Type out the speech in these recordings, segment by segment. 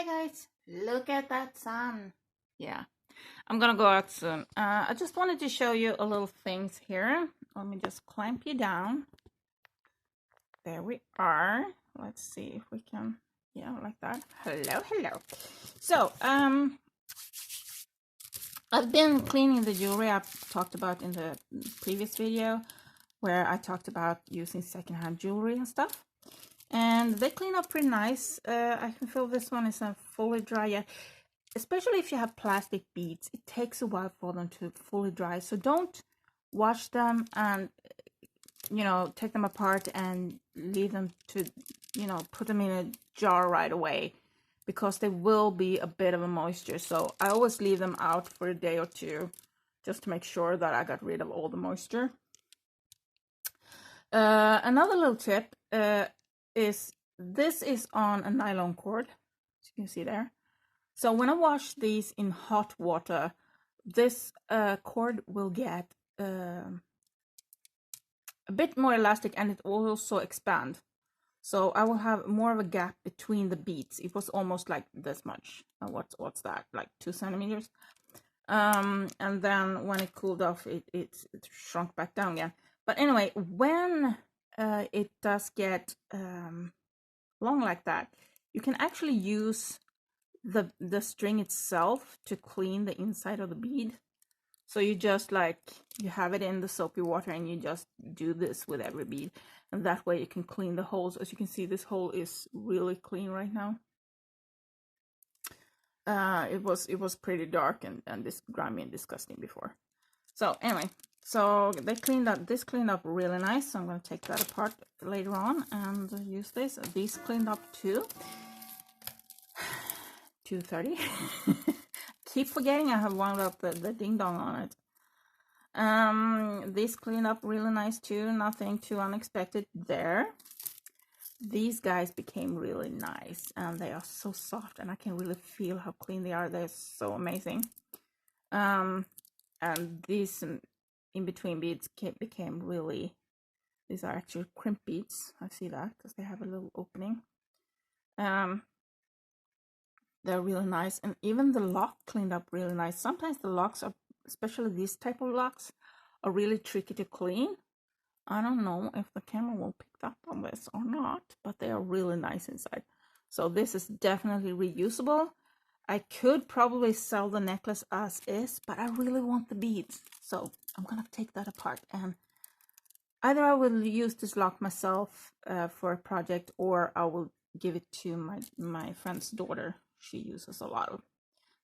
Hi guys, look at that sun. Yeah, I'm gonna go out soon. I just wanted to show you a little things here. Let me just clamp you down. There we are. Let's see if we can, yeah, like that. Hello, hello. So, I've been cleaning the jewelry I've talked about in the previous video where I talked about using secondhand jewelry and stuff. And they clean up pretty nice. I can feel this one isn't fully dry yet. Especially if you have plastic beads, it takes a while for them to fully dry. So don't wash them and, take them apart and leave them to, put them in a jar right away because there will be a bit of a moisture. So I always leave them out for a day or two just to make sure that I got rid of all the moisture. Another little tip is this is on a nylon cord, as you can see there. So when I wash these in hot water, this cord will get a bit more elastic and it will also expand. So I will have more of a gap between the beads. It was almost like this much. What's that? Like 2 centimeters. And then when it cooled off, it shrunk back down again. But anyway, when it does get long like that, you can actually use the string itself to clean the inside of the bead. So you just you have it in the soapy water and you just do this with every bead, and that way you can clean the holes. As you can see, this hole is really clean right now. It was pretty dark and this grimy and disgusting before. So anyway, so they cleaned up, this cleaned up really nice. So I'm going to take that apart later on and use this. These cleaned up too. 2:30. Keep forgetting I have wound up the ding dong on it. This cleaned up really nice too. Nothing too unexpected there. These guys became really nice and they are so soft and I can really feel how clean they are. They're so amazing. And these in between beads became really, these are actually crimp beads. I see that because they have a little opening. They're really nice, and even the lock cleaned up really nice. Sometimes the locks are, especially these type of locks, are really tricky to clean. I don't know if the camera will pick up on this or not, but they are really nice inside. So this is definitely reusable. I could probably sell the necklace as is, but I really want the beads. So I'm gonna take that apart, and either I will use this lock myself for a project, or I will give it to my friend's daughter. She uses a lot of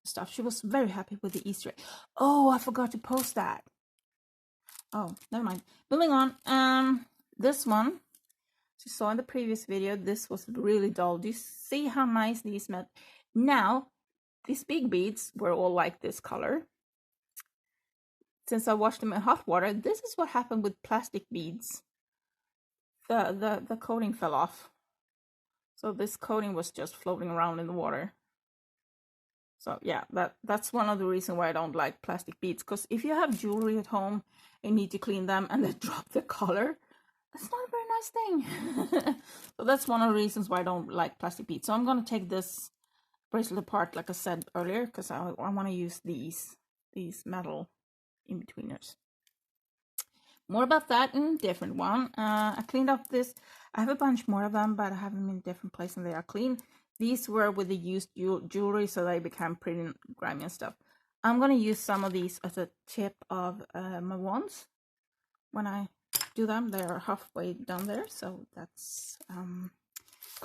stuff. She was very happy with the Easter egg. Oh, I forgot to post that. Oh, never mind. Moving on. This one, as you saw in the previous video, this was really dull. Do you see how nice these met? Now, these big beads were all like this color. Since I washed them in hot water, this is what happened with plastic beads. The coating fell off. So this coating was just floating around in the water. So yeah, that's one of the reasons why I don't like plastic beads. Because if you have jewelry at home and need to clean them and they drop the color, that's not a very nice thing. So that's one of the reasons why I don't like plastic beads. So I'm going to take this bracelet apart, like I said earlier, because I want to use these metal in-betweeners. More about that in a different one. I cleaned up this. I have a bunch more of them, but I have them in different places and they are clean. These were with the used jewelry, so they became pretty grimy and stuff. I'm going to use some of these as a tip of my wands. When I do them, they're halfway down there, so that's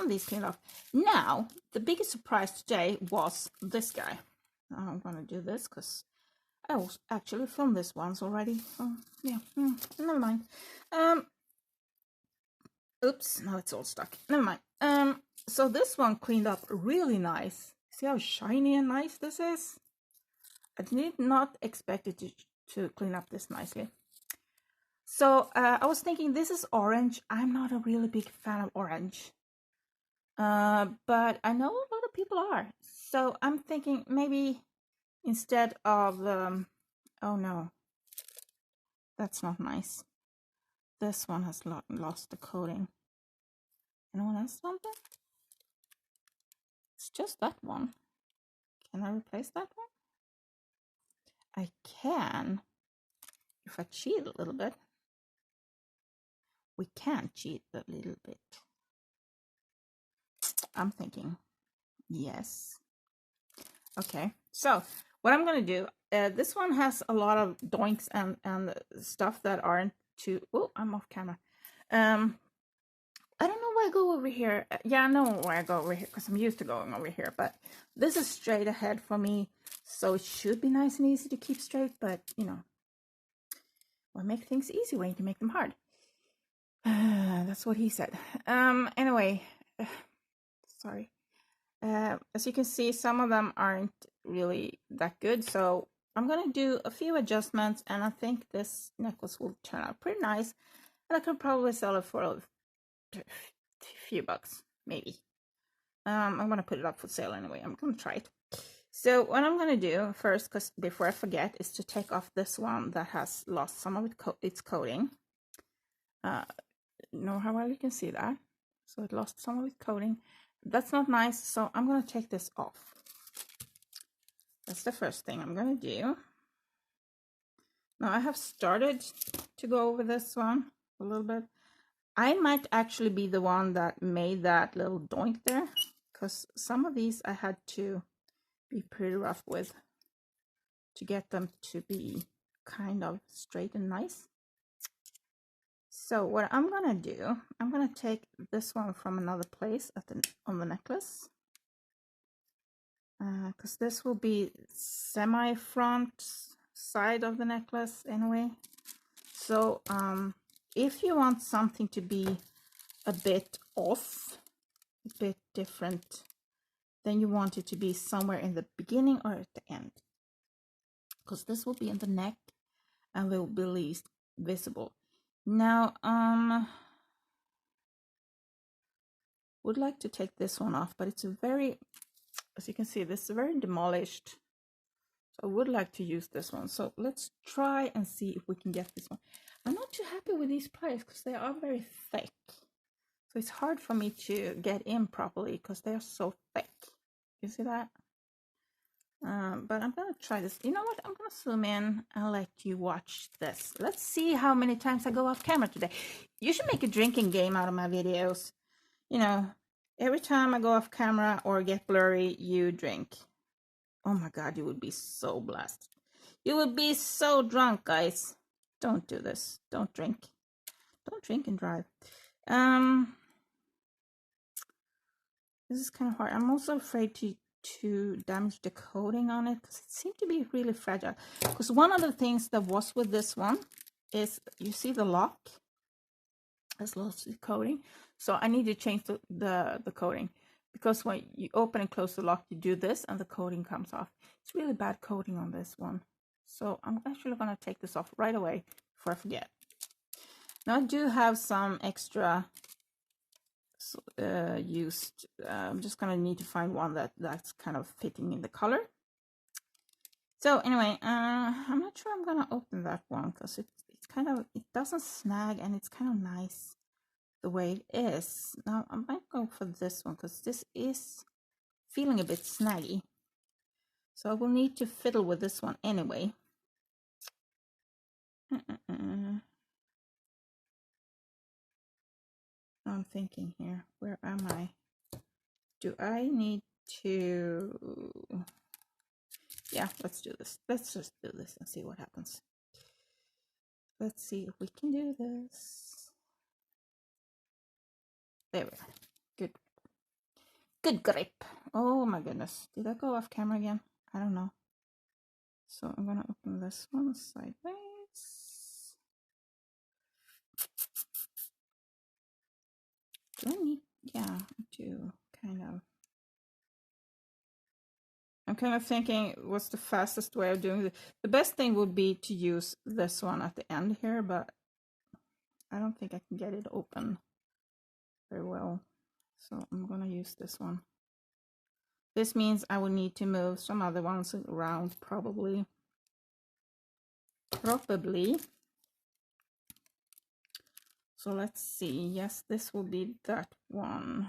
these cleaned off. Now, the biggest surprise today was this guy. I'm going to do this because I will actually filmed this once already. Oh, yeah, never mind. Oops, now it's all stuck. Never mind. So this one cleaned up really nice. See how shiny and nice this is? I did not expect it to clean up this nicely. So I was thinking this is orange. I'm not a really big fan of orange. But I know a lot of people are. So I'm thinking maybe instead of oh no, that's not nice. This one has lost the coating. Anyone else want that? It's just that one. Can I replace that one? I can. If I cheat a little bit. We can cheat a little bit. I'm thinking, yes. Okay, so what I'm gonna do, this one has a lot of doinks and stuff that aren't too, oh, I'm off camera. I don't know why I go over here. Yeah, I know why I go over here because I'm used to going over here, but this is straight ahead for me, so it should be nice and easy to keep straight, but you know, why make things easy when you can make them hard? That's what he said. Anyway, sorry. As you can see, some of them aren't really that good, so I'm gonna do a few adjustments, and I think this necklace will turn out pretty nice, and I could probably sell it for a few bucks, maybe. I'm gonna put it up for sale anyway. I'm gonna try it. So what I'm gonna do first, because before I forget, is to take off this one that has lost some of its coating. Know how well you can see that? So it lost some of its coating. That's not nice, so I'm gonna take this off. That's the first thing I'm gonna do. Now I have started to go over this one a little bit. I might actually be the one that made that little doink there, because some of these I had to be pretty rough with to get them to be kind of straight and nice. So what I'm gonna do, I'm gonna take this one from another place on the necklace, because this will be semi-front side of the necklace anyway. So if you want something to be a bit off, a bit different, then you want it to be somewhere in the beginning or at the end, because this will be in the neck and will be least visible. Now would like to take this one off, but it's a very, as you can see, this is very demolished, so I would like to use this one. So let's try and see if we can get this one. I'm not too happy with these pliers because they are very thick, so it's hard for me to get in properly because they're so thick. You see that? But I'm gonna try this. You know what? I'm gonna zoom in and let you watch this. Let's see how many times I go off camera today. You should make a drinking game out of my videos. You know, every time I go off camera or get blurry, you drink. Oh my God, you would be so blessed. You would be so drunk, guys. Don't do this. Don't drink. Don't drink and drive. This is kind of hard. I'm also afraid to damage the coating on it because it seemed to be really fragile. Because one of the things that was with this one is, you see the lock has lost the coating, so I need to change the coating, because when you open and close the lock, you do this and the coating comes off. It's really bad coating on this one, so I'm actually gonna take this off right away before I forget. Now I do have some extra used. I'm just gonna need to find one that's kind of fitting in the color. So anyway, I'm not sure I'm gonna open that one because it's kind of, it doesn't snag and it's kind of nice the way it is. Now I might go for this one because this is feeling a bit snaggy, so I will need to fiddle with this one anyway. I'm thinking here, where am I? Do I need to, yeah, let's do this. Let's just do this and see what happens. Let's see if we can do this. There we go. Good. Good grip. Oh my goodness. Did I go off camera again? I don't know. So I'm gonna open this one sideways. Do I need, yeah, to kind of, I'm kind of thinking what's the fastest way of doing it. The best thing would be to use this one at the end here, but I don't think I can get it open very well. So I'm gonna use this one. This means I will need to move some other ones around, probably. So let's see. Yes, this will be that one.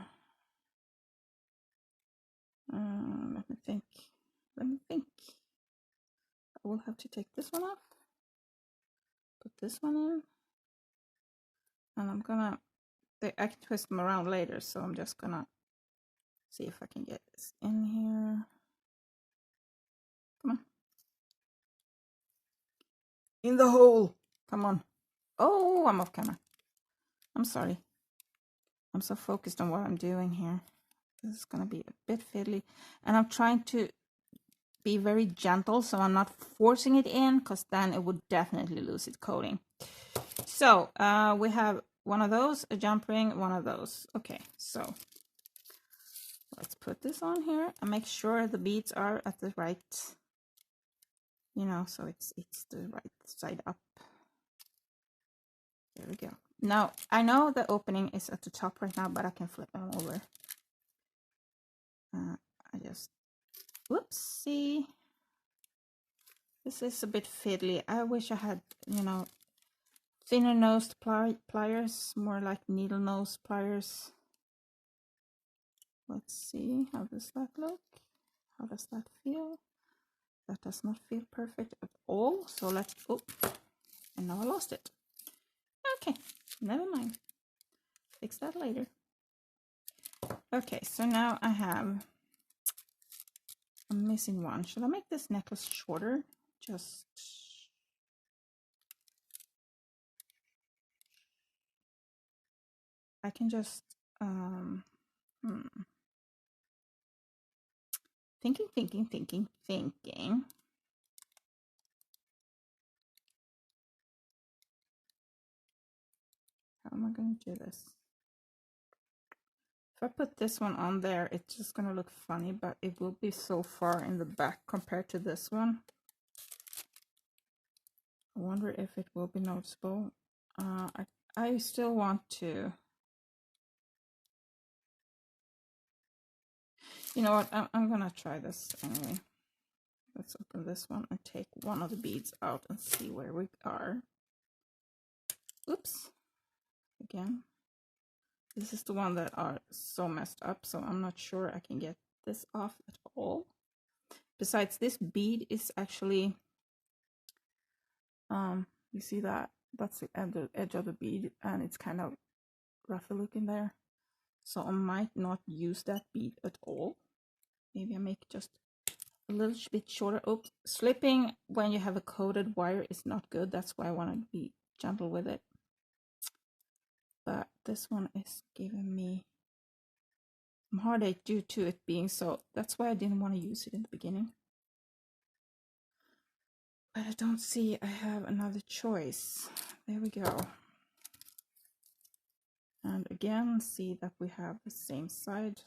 Let me think. Let me think. I will have to take this one off. Put this one in. And I'm gonna, I can twist them around later, so I'm just gonna see if I can get this in here. Come on. In the hole. Come on. Oh, I'm off camera. I'm sorry. I'm so focused on what I'm doing here. This is gonna be a bit fiddly. And I'm trying to be very gentle, so I'm not forcing it in, because then it would definitely lose its coating. So we have one of those, a jump ring, one of those. Okay, so let's put this on here and make sure the beads are at the right, you know, so it's the right side up. There we go. Now I know the opening is at the top right now, but I can flip them over. I just, whoopsie. This is a bit fiddly. I wish I had, you know, thinner nosed pliers, more like needle nose pliers. Let's see, how does that look? How does that feel? That does not feel perfect at all. So let's, oh, and now I lost it. Okay, never mind. Fix that later. Okay, so now I have, I'm missing one. Should I make this necklace shorter? Just, I can just, thinking. How am I going to do this? If I put this one on there, it's just going to look funny, but it will be so far in the back compared to this one. I wonder if it will be noticeable. I still want to, you know what, I'm gonna try this anyway. Let's open this one and take one of the beads out and see where we are. Oops, again. This is the one that are so messed up, so I'm not sure I can get this off at all. Besides, this bead is actually, you see that? That's the edge of the bead, and it's kind of roughy looking there. So I might not use that bead at all. Maybe I make just a little bit shorter. Oops, slipping when you have a coated wire is not good. That's why I want to be gentle with it. But this one is giving me some heartache due to it being so. That's why I didn't want to use it in the beginning. But I don't see I have another choice. There we go. And again, see that we have the same side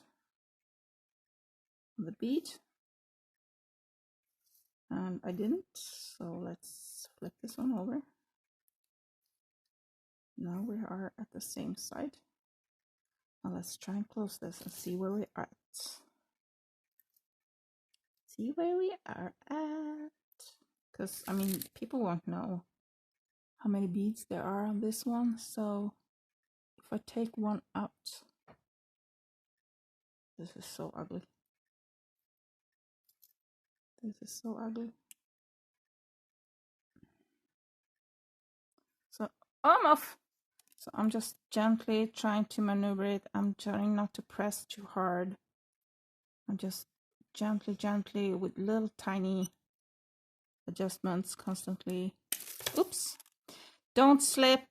of the bead. And I didn't, so let's flip this one over. Now we are at the same side. Now let's try and close this and see where we are at. See where we are at. Because, I mean, people won't know how many beads there are on this one. So if I take one out, this is so ugly. This is so ugly. So I'm off. So I'm just gently trying to maneuver it. I'm trying not to press too hard. I'm just gently with little tiny adjustments constantly. Oops. Don't slip.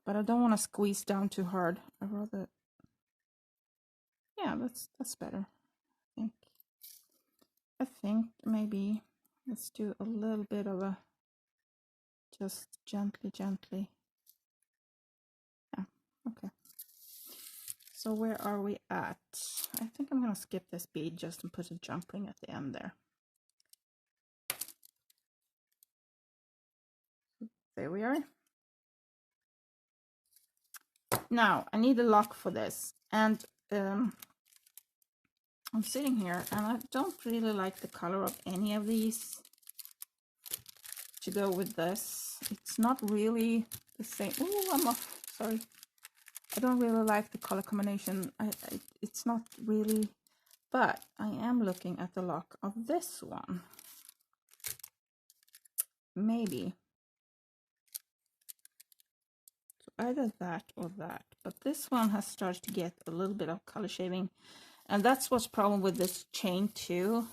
But I don't want to squeeze down too hard. I rather, yeah, that's better. I think maybe let's do a little bit of a, just gently. Yeah, okay. So where are we at? I think I'm gonna skip this bead just and put a jump ring at the end there. There we are. Now I need a lock for this, and I'm sitting here and I don't really like the color of any of these to go with this. It's not really the same. Oh, I'm off. Sorry. I don't really like the color combination. It's not really, but I am looking at the lock of this one. Maybe. So either that or that. But this one has started to get a little bit of color shaving. And that's what's problem with this chain too.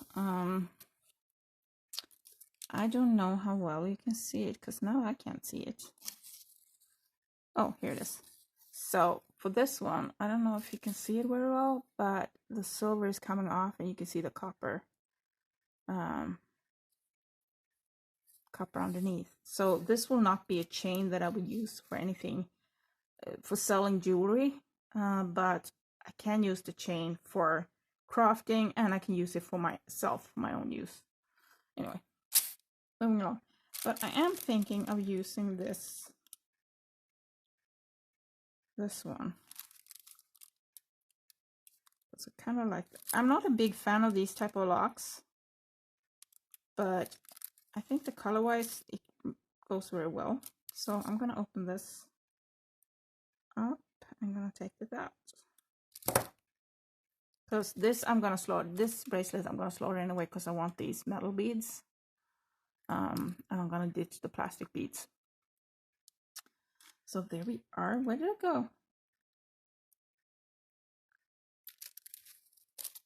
I don't know how well you can see it because now I can't see it. Oh, here it is. So for this one, I don't know if you can see it very well, but the silver is coming off and you can see the copper copper underneath. So this will not be a chain that I would use for anything for selling jewelry, but I can use the chain for crafting and I can use it for myself, for my own use. Anyway, moving along. But I am thinking of using this one. It's kind of like, I'm not a big fan of these type of locks, but I think the color wise it goes very well. So I'm gonna open this up. I'm gonna take it out because this I'm gonna slaughter. This bracelet I'm gonna slaughter anyway because I want these metal beads. And I'm gonna ditch the plastic beads. So there we are. Where did it go?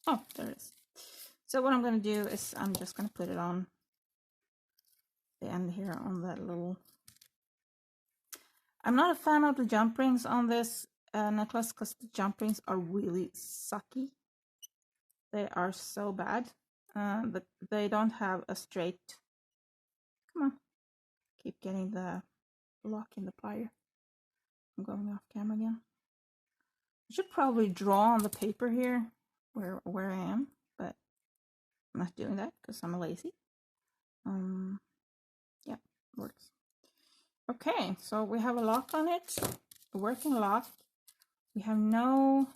Oh, there it is. So what I'm gonna do is I'm just gonna put it on the end here on that little. I'm not a fan of the jump rings on this necklace because the jump rings are really sucky. They are so bad. But they don't have a straight. Come on, keep getting the lock in the plier. I'm going off camera again. I should probably draw on the paper here where I am, but I'm not doing that because I'm lazy. Yeah, works. Okay, so we have a lock on it, a working lock. We have no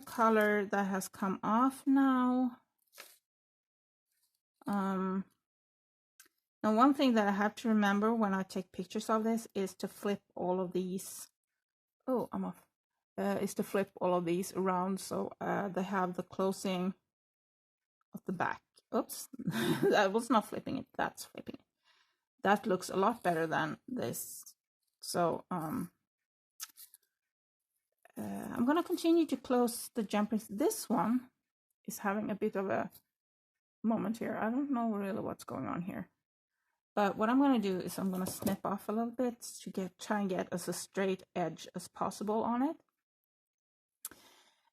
color that has come off now. Now one thing that I have to remember when I take pictures of this is to flip all of these. Oh, I'm off. Is to flip all of these around so they have the closing of the back. Oops, that was not flipping it. That's flipping it. That looks a lot better than this. So I'm gonna continue to close the jumpers. This one is having a bit of a moment here. I don't know really what's going on here. But what I'm going to do is I'm going to snip off a little bit to try and get as a straight edge as possible on it.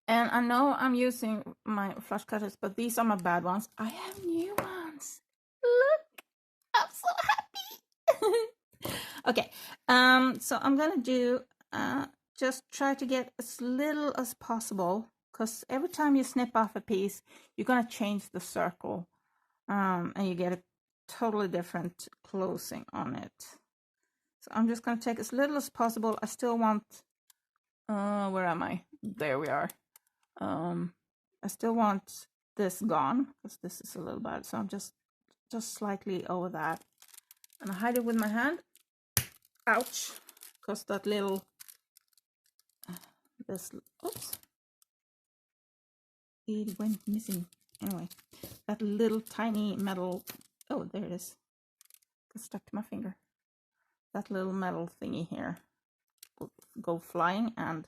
And I know I'm using my flush cutters, but these are my bad ones. I have new ones. Look, I'm so happy. Okay, so I'm going to do just try to get as little as possible because every time you snip off a piece, you're going to change the circle and you get a totally different closing on it. So I'm just going to take as little as possible. I still want, where am I? There we are. I still want this gone because this is a little bad. So I'm just slightly over that. And I hide it with my hand. Ouch. Because that little, oops. It went missing. Anyway, that little tiny metal, oh, there it is. Got stuck to my finger. That little metal thingy here will go flying, and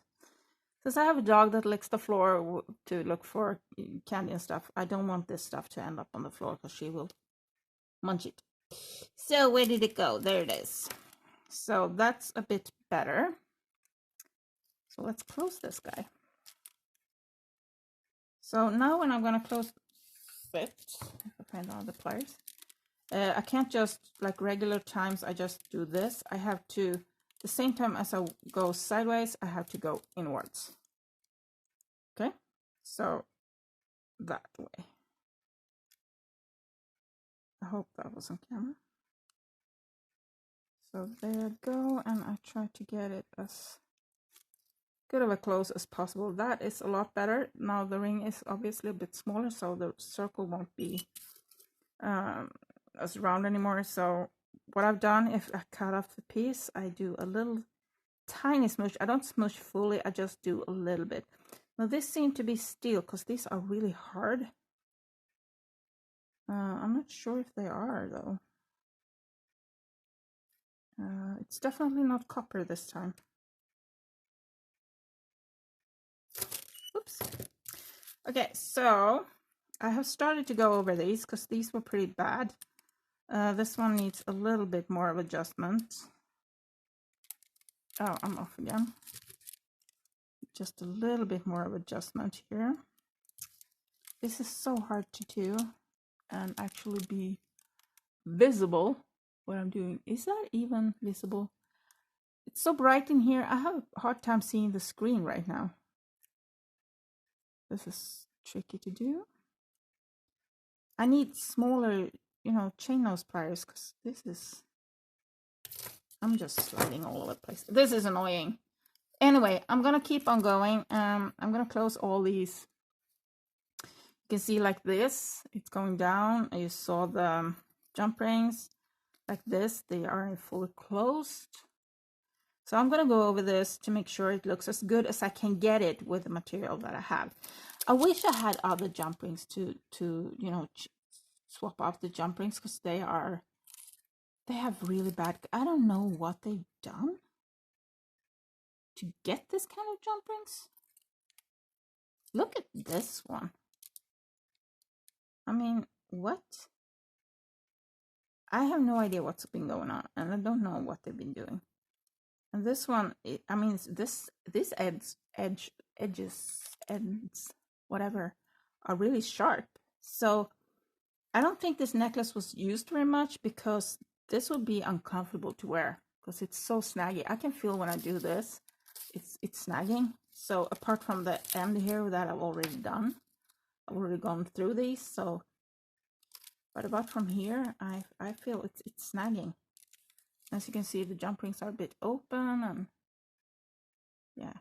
since I have a dog that licks the floor to look for candy and stuff, I don't want this stuff to end up on the floor because she will munch it. So where did it go? There it is. So that's a bit better. So let's close this guy. So now when I'm going to close it, if I find all the pliers, I can't just, like regular times, I just do this. I have to, the same time as I go sideways, I have to go inwards. Okay, so that way. I hope that was on camera. So there you go, and I try to get it as good of a close as possible. That is a lot better. Now the ring is obviously a bit smaller, so the circle won't be as round anymore. So what I've done, if I cut off the piece, I do a little tiny smoosh. I don't smoosh fully, I just do a little bit. Now this seemed to be steel because these are really hard. I'm not sure if they are though. It's definitely not copper this time. Oops. Okay, so I have started to go over these because these were pretty bad. This one needs a little bit more of adjustment. Oh, I'm off again. Just a little bit more of adjustment here. This is so hard to do and actually be visible what I'm doing. Is that even visible? It's so bright in here. I have a hard time seeing the screen right now. This is tricky to do. I need smaller, you know, chain nose pliers because this is... I'm just sliding all over the place. This is annoying. Anyway, I'm gonna keep on going. I'm gonna close all these. You can see like this, it's going down. You saw the jump rings like this. They are fully closed. So I'm gonna go over this to make sure it looks as good as I can get it with the material that I have. I wish I had other jump rings to you know, swap out the jump rings because they have really bad... I don't know what they've done to get this kind of jump rings. Look at this one. I mean, what? I have no idea what's been going on, and I don't know what they've been doing. And this one, I mean, this edges, whatever, are really sharp. So I don't think this necklace was used very much because this would be uncomfortable to wear because it's so snaggy. I can feel when I do this, it's snagging. So apart from the end here that I've already done, I've already gone through these. So, but about from here, I feel it's snagging. As you can see, the jump rings are a bit open, and yeah.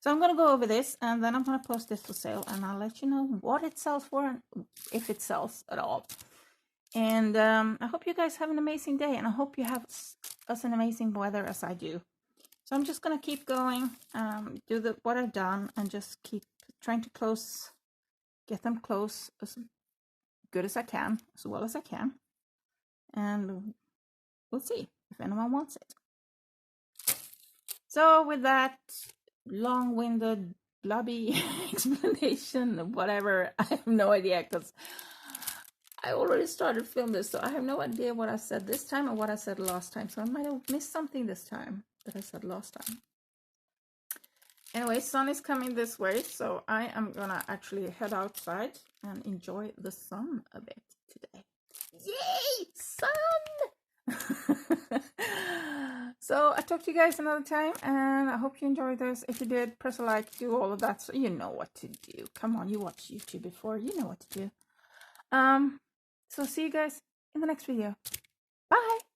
So I'm going to go over this, and then I'm going to post this for sale, and I'll let you know what it sells for and if it sells at all. And I hope you guys have an amazing day, and I hope you have as an amazing weather as I do. So I'm just going to keep going, do what I've done, and just keep trying to get them close as good as I can, as well as I can. And we'll see if anyone wants it. So with that long-winded, blubby explanation, whatever, I have no idea because I already started filming this, so I have no idea what I said this time or what I said last time. So I might have missed something this time that I said last time. Anyway, sun is coming this way, so I am gonna actually head outside and enjoy the sun a bit today. Yay! Sun! So I talk to you guys another time, and I hope you enjoyed this. If you did, press a like, do all of that, so you know what to do. Come on, you watched YouTube before, you know what to do. So see you guys in the next video. Bye!